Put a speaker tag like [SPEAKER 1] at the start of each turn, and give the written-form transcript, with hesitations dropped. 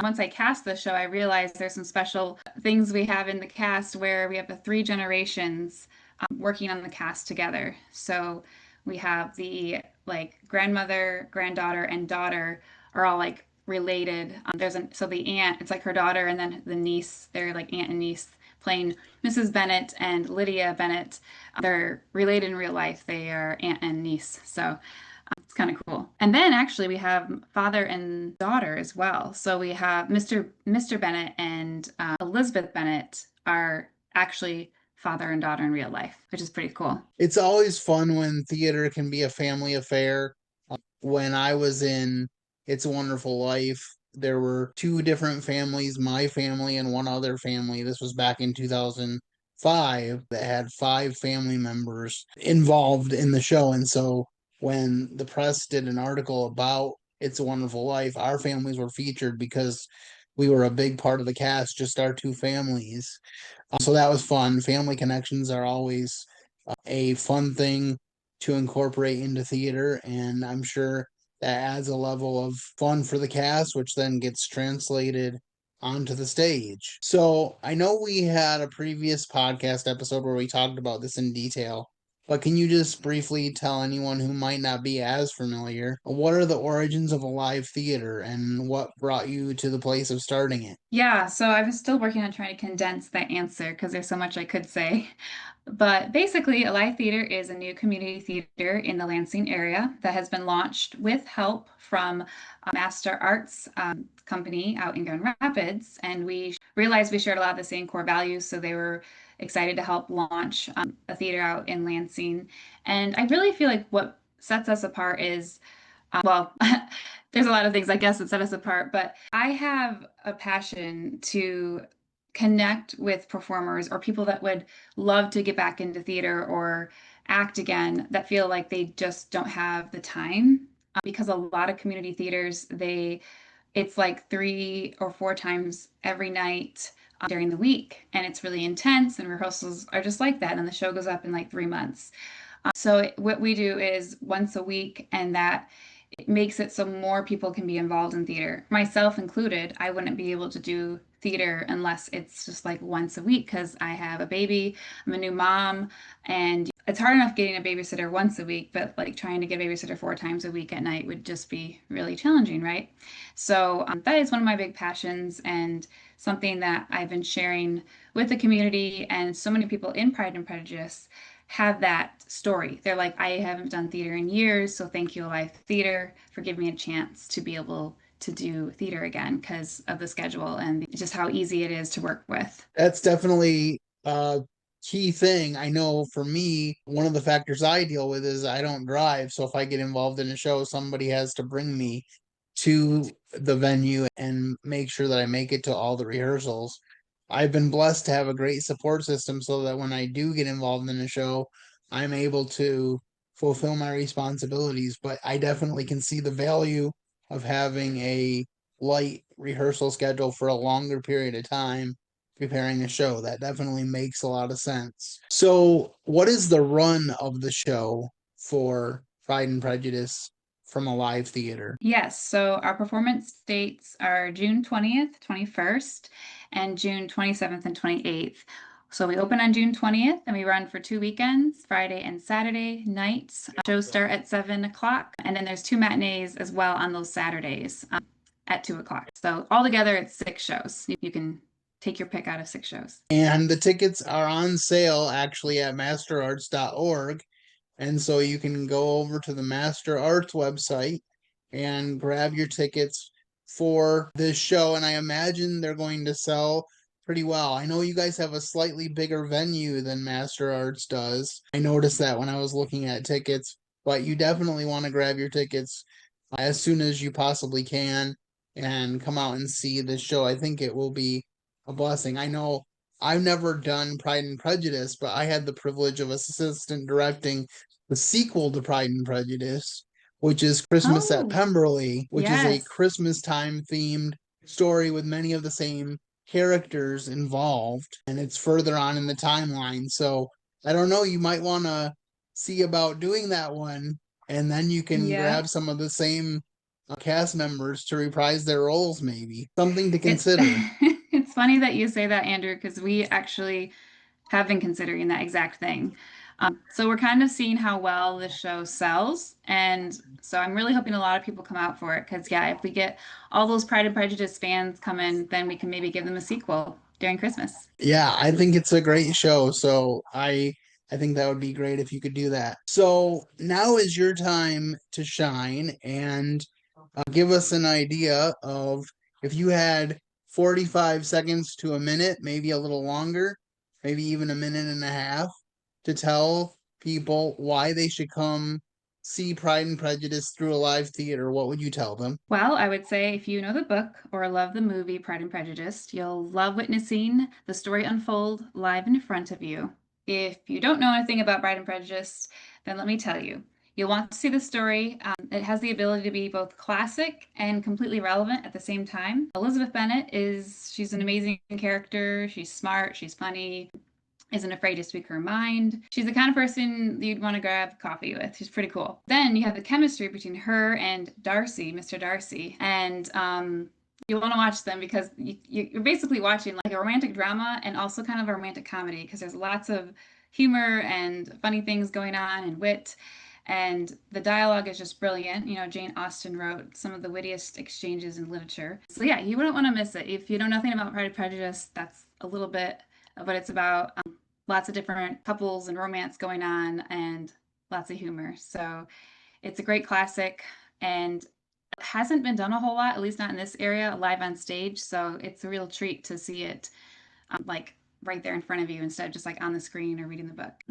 [SPEAKER 1] Once I cast the show, I realized there's some special things we have in the cast where we have the three generations working on the cast together. So we have the like grandmother, granddaughter, and daughter are all like related. So the aunt, it's like her daughter, and then the niece, they're like aunt and niece playing Mrs. Bennett and Lydia Bennett. They're related in real life. They are aunt and niece. So it's kind of cool. And then actually we have father and daughter as well. So we have Mr. Bennett and Elizabeth Bennett are actually father and daughter in real life, which is pretty cool.
[SPEAKER 2] It's always fun when theater can be a family affair. When I was in It's a Wonderful Life, there were two different families, my family and one other family. This was back in 2005 that had five family members involved in the show. And so when the press did an article about It's a Wonderful Life, our families were featured because we were a big part of the cast, just our two families. So that was fun. Family connections are always a fun thing to incorporate into theater, and I'm sure that adds a level of fun for the cast, which then gets translated onto the stage. So I know we had a previous podcast episode where we talked about this in detail, but can you just briefly tell anyone who might not be as familiar, what are the origins of a live theater and what brought you to the place of starting it?
[SPEAKER 1] Yeah, so I was still working on trying to condense that answer because there's so much I could say. But basically, Alive Theater is a new community theater in the Lansing area that has been launched with help from a Master Arts company out in Grand Rapids. And we realized we shared a lot of the same core values, so they were excited to help launch a theater out in Lansing. And I really feel like what sets us apart is well, there's a lot of things I guess that set us apart, but I have a passion to connect with performers or people that would love to get back into theater or act again that feel like they just don't have the time. Because a lot of community theaters, it's like 3 or 4 times every night during the week, and it's really intense, and rehearsals are just like that, and the show goes up in like 3 months. So what we do is once a week, and that it makes it so more people can be involved in theater, myself included. I wouldn't be able to do theater unless it's just like once a week because I have a baby, I'm a new mom, and it's hard enough getting a babysitter once a week, but like trying to get a babysitter 4 times a week at night would just be really challenging, right? So that is one of my big passions and something that I've been sharing with the community, and so many people in Pride and Prejudice have that story. They're like, I haven't done theater in years, so thank you, Live Theater, for giving me a chance to be able to do theater again because of the schedule and just how easy it is to work with.
[SPEAKER 2] That's definitely a key thing. I know for me, one of the factors I deal with is I don't drive. So if I get involved in a show, somebody has to bring me to the venue and make sure that I make it to all the rehearsals. I've been blessed to have a great support system so that when I do get involved in a show, I'm able to fulfill my responsibilities. But I definitely can see the value of having a light rehearsal schedule for a longer period of time preparing a show. That definitely makes a lot of sense. So, what is the run of the show for Pride and Prejudice from a live theater?
[SPEAKER 1] Yes, so our performance dates are June 20th, 21st, and June 27th and 28th. So we open on June 20th and we run for 2 weekends, Friday and Saturday nights. Shows start at 7 o'clock, and then there's two matinees as well on those Saturdays at 2 o'clock. So altogether, it's 6 shows. You can take your pick out of 6 shows.
[SPEAKER 2] And the tickets are on sale actually at masterarts.org. And so you can go over to the Master Arts website and grab your tickets for this show. And I imagine they're going to sell pretty well. I know you guys have a slightly bigger venue than Master Arts does. I noticed that when I was looking at tickets, but you definitely want to grab your tickets as soon as you possibly can and come out and see this show. I think it will be a blessing. I know I've never done Pride and Prejudice, but I had the privilege of assistant directing the sequel to Pride and Prejudice, which is Christmas at
[SPEAKER 1] Oh,
[SPEAKER 2] Pemberley, which is a
[SPEAKER 1] yes.
[SPEAKER 2] Christmas time themed story with many of the same characters involved, and it's further on in the timeline. So I don't know, you might want to see about doing that one, and then you can
[SPEAKER 1] Yeah.
[SPEAKER 2] grab some of the same cast members to reprise their roles, maybe. Something to
[SPEAKER 1] It's
[SPEAKER 2] consider.
[SPEAKER 1] it's funny that you say that, Andrew, because we actually have been considering that exact thing. So we're kind of seeing how well this show sells, and so I'm really hoping a lot of people come out for it. Because yeah, if we get all those Pride and Prejudice fans come in, then we can maybe give them a sequel during Christmas.
[SPEAKER 2] Yeah, I think it's a great show, so I think that would be great if you could do that. So now is your time to shine and give us an idea of if you had 45 seconds to a minute, maybe a little longer, maybe even a minute and a half to tell people why they should come see Pride and Prejudice through a live theater. What would you tell them?
[SPEAKER 1] Well, I would say if you know the book or love the movie Pride and Prejudice, you'll love witnessing the story unfold live in front of you. If you don't know anything about Pride and Prejudice, then let me tell you. You'll want to see the story. It has the ability to be both classic and completely relevant at the same time. Elizabeth Bennet she's an amazing character. She's smart, she's funny, isn't afraid to speak her mind. She's the kind of person you'd want to grab coffee with. She's pretty cool. Then you have the chemistry between her and Darcy, Mr. Darcy. And you want to watch them because you're basically watching like a romantic drama and also kind of a romantic comedy because there's lots of humor and funny things going on and wit. And the dialogue is just brilliant. You know, Jane Austen wrote some of the wittiest exchanges in literature. So, yeah, you wouldn't want to miss it. If you know nothing about Pride and Prejudice, that's a little bit of what it's about. Lots of different couples and romance going on and lots of humor. So it's a great classic and hasn't been done a whole lot, at least not in this area, live on stage. So it's a real treat to see it like right there in front of you instead of just like on the screen or reading the book.